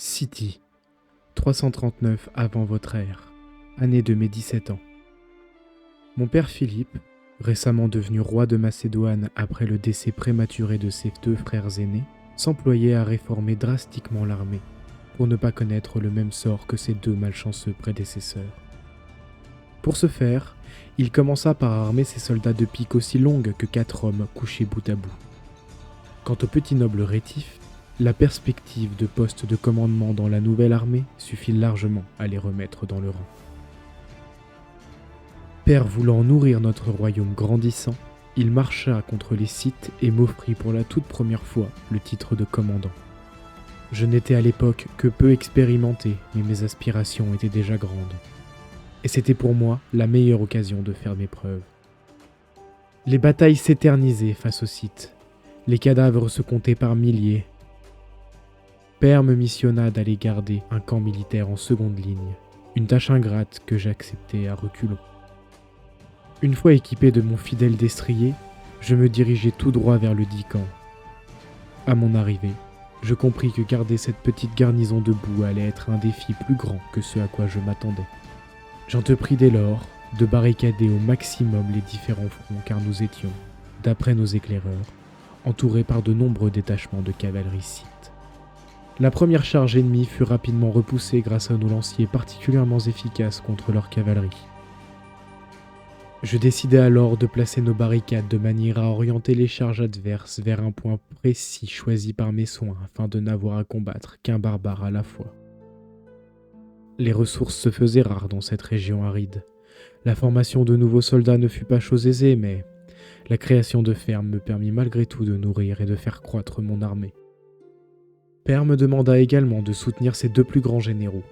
City, 339 avant votre ère, année de mes 17 ans. Mon père Philippe, récemment devenu roi de Macédoine après le décès prématuré de ses 2 frères aînés, s'employait à réformer drastiquement l'armée, pour ne pas connaître le même sort que ses 2 malchanceux prédécesseurs. Pour ce faire, il commença par armer ses soldats de piques aussi longues que 4 hommes couchés bout à bout. Quant au petit noble rétif, la perspective de poste de commandement dans la nouvelle armée suffit largement à les remettre dans le rang. Père voulant nourrir notre royaume grandissant, il marcha contre les Scythes et m'offrit pour la toute première fois le titre de commandant. Je n'étais à l'époque que peu expérimenté, mais mes aspirations étaient déjà grandes. Et c'était pour moi la meilleure occasion de faire mes preuves. Les batailles s'éternisaient face aux Scythes. Les cadavres se comptaient par milliers. Père me missionna d'aller garder un camp militaire en seconde ligne, une tâche ingrate que j'acceptais à reculons. Une fois équipé de mon fidèle destrier, je me dirigeai tout droit vers le dit camp. À mon arrivée, je compris que garder cette petite garnison debout allait être un défi plus grand que ce à quoi je m'attendais. J'entrepris dès lors de barricader au maximum les différents fronts car nous étions, d'après nos éclaireurs, entourés par de nombreux détachements de cavalerie scythe. La première charge ennemie fut rapidement repoussée grâce à nos lanciers particulièrement efficaces contre leur cavalerie. Je décidai alors de placer nos barricades de manière à orienter les charges adverses vers un point précis choisi par mes soins afin de n'avoir à combattre qu'un barbare à la fois. Les ressources se faisaient rares dans cette région aride. La formation de nouveaux soldats ne fut pas chose aisée, mais la création de fermes me permit malgré tout de nourrir et de faire croître mon armée. Père me demanda également de soutenir ses 2 plus grands généraux,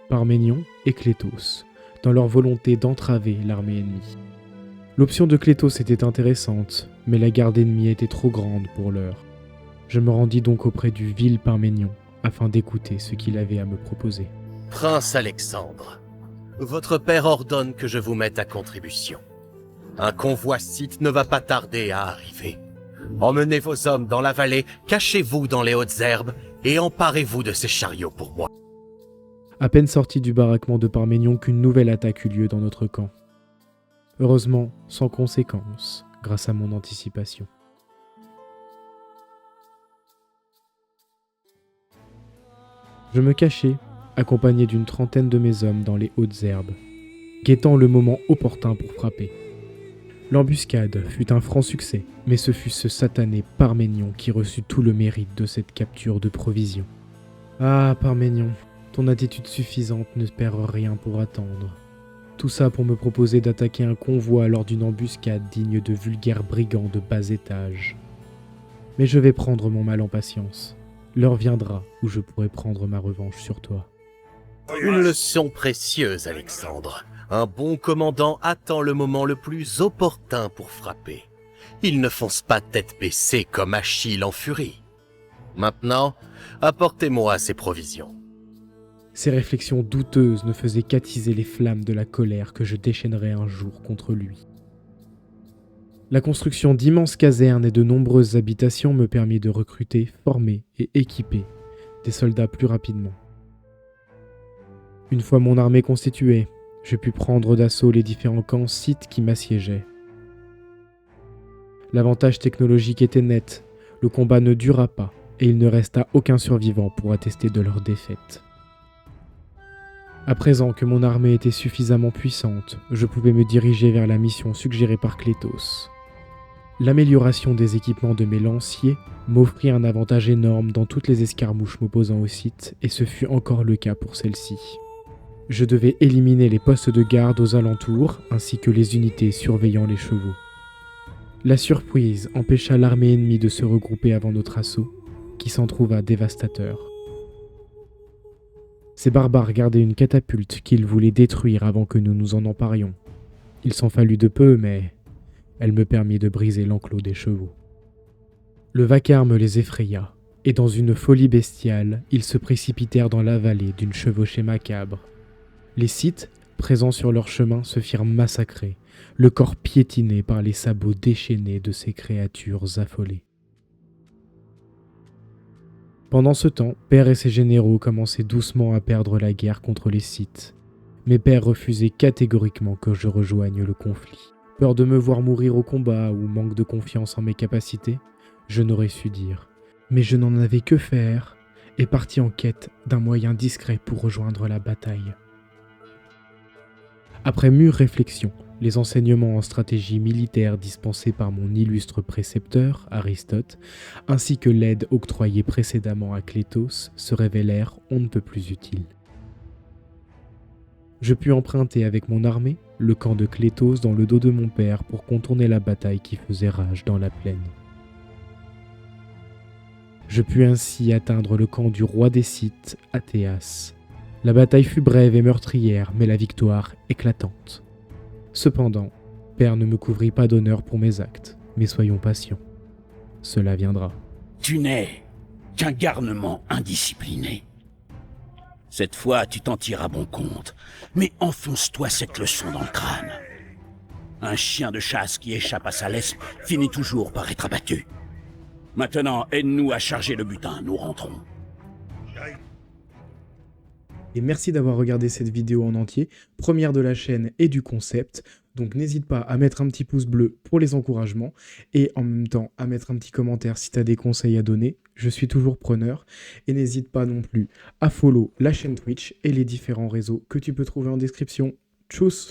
Parménion et Clétos, dans leur volonté d'entraver l'armée ennemie. L'option de Clétos était intéressante, mais la garde ennemie était trop grande pour l'heure. Je me rendis donc auprès du vil Parménion, afin d'écouter ce qu'il avait à me proposer. Prince Alexandre, votre père ordonne que je vous mette à contribution. Un convoi scythe ne va pas tarder à arriver. Emmenez vos hommes dans la vallée, cachez-vous dans les hautes herbes et emparez-vous de ces chariots pour moi. À peine sorti du baraquement de Parménion qu'une nouvelle attaque eut lieu dans notre camp. Heureusement, sans conséquence, grâce à mon anticipation. Je me cachai, accompagné d'une trentaine de mes hommes dans les hautes herbes, guettant le moment opportun pour frapper. L'embuscade fut un franc succès, mais ce fut ce satané Parménion qui reçut tout le mérite de cette capture de provisions. Ah, Parménion, ton attitude suffisante ne perd rien pour attendre. Tout ça pour me proposer d'attaquer un convoi lors d'une embuscade digne de vulgaires brigands de bas étage. Mais je vais prendre mon mal en patience. L'heure viendra où je pourrai prendre ma revanche sur toi. Une leçon précieuse, Alexandre. Un bon commandant attend le moment le plus opportun pour frapper. Il ne fonce pas tête baissée comme Achille en furie. Maintenant, apportez-moi ces provisions. Ces réflexions douteuses ne faisaient qu'attiser les flammes de la colère que je déchaînerais un jour contre lui. La construction d'immenses casernes et de nombreuses habitations me permit de recruter, former et équiper des soldats plus rapidement. Une fois mon armée constituée, je pus prendre d'assaut les différents camps scythes qui m'assiégeaient. L'avantage technologique était net, le combat ne dura pas et il ne resta aucun survivant pour attester de leur défaite. À présent que mon armée était suffisamment puissante, je pouvais me diriger vers la mission suggérée par Clétos. L'amélioration des équipements de mes lanciers m'offrit un avantage énorme dans toutes les escarmouches m'opposant aux Scythes, et ce fut encore le cas pour celle-ci. Je devais éliminer les postes de garde aux alentours, ainsi que les unités surveillant les chevaux. La surprise empêcha l'armée ennemie de se regrouper avant notre assaut, qui s'en trouva dévastateur. Ces barbares gardaient une catapulte qu'ils voulaient détruire avant que nous nous en emparions. Il s'en fallut de peu, mais elle me permit de briser l'enclos des chevaux. Le vacarme les effraya, et dans une folie bestiale, ils se précipitèrent dans la vallée d'une chevauchée macabre. Les Scythes, présents sur leur chemin, se firent massacrer, le corps piétiné par les sabots déchaînés de ces créatures affolées. Pendant ce temps, Père et ses généraux commençaient doucement à perdre la guerre contre les Sith. Mes pères refusaient catégoriquement que je rejoigne le conflit. Peur de me voir mourir au combat ou manque de confiance en mes capacités, je n'aurais su dire. Mais je n'en avais que faire et partis en quête d'un moyen discret pour rejoindre la bataille. Après mûre réflexion, les enseignements en stratégie militaire dispensés par mon illustre précepteur, Aristote, ainsi que l'aide octroyée précédemment à Clétos se révélèrent on ne peut plus utiles. Je pus emprunter avec mon armée le camp de Clétos dans le dos de mon père pour contourner la bataille qui faisait rage dans la plaine. Je pus ainsi atteindre le camp du roi des Scythes, Athéas. La bataille fut brève et meurtrière, mais la victoire éclatante. Cependant, Père ne me couvrit pas d'honneur pour mes actes, mais soyons patients. Cela viendra. Tu n'es qu'un garnement indiscipliné. Cette fois, tu t'en tires à bon compte, mais enfonce-toi cette leçon dans le crâne. Un chien de chasse qui échappe à sa laisse finit toujours par être abattu. Maintenant, aide-nous à charger le butin, nous rentrons. Et merci d'avoir regardé cette vidéo en entier, première de la chaîne et du concept. Donc n'hésite pas à mettre un petit pouce bleu pour les encouragements et en même temps à mettre un petit commentaire si tu as des conseils à donner. Je suis toujours preneur. Et n'hésite pas non plus à follow la chaîne Twitch et les différents réseaux que tu peux trouver en description. Tchuss!